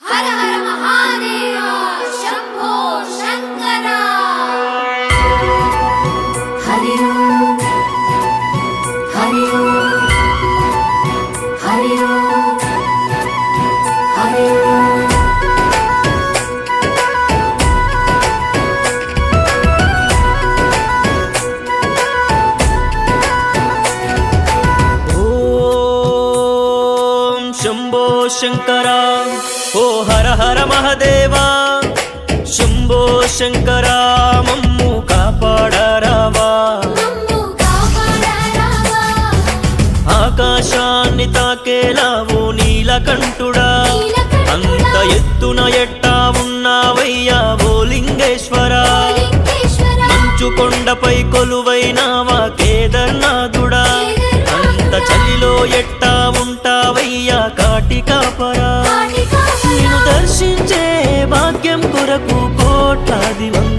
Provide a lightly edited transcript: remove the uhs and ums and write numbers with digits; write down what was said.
హర హర మహాదేవ శంభో శంకర హరి ఓం హరి ఓం హరి ఓం హరి ఓం शंभो शंकरा ओ हर हर महादेवा शंभो शंकरा मम्मू कापाडरावा మమ్ము కాపాడరావా ఆకాశాన్ని తాకేలావో నీలకంఠుడా అంత ఎత్తున ఎట్టా ఉన్నావయ్యా ఓ లింగేశ్వరా లింగేశ్వర మంచు కొండపై కొలువైనావా కేదార్నాథుడా అంత చలిలో ఎట్టా ఉంటావయ్యా కాటి కాపరా నిన్ను దర్శించే భాగ్యం కొరకు కోట్లాది మంది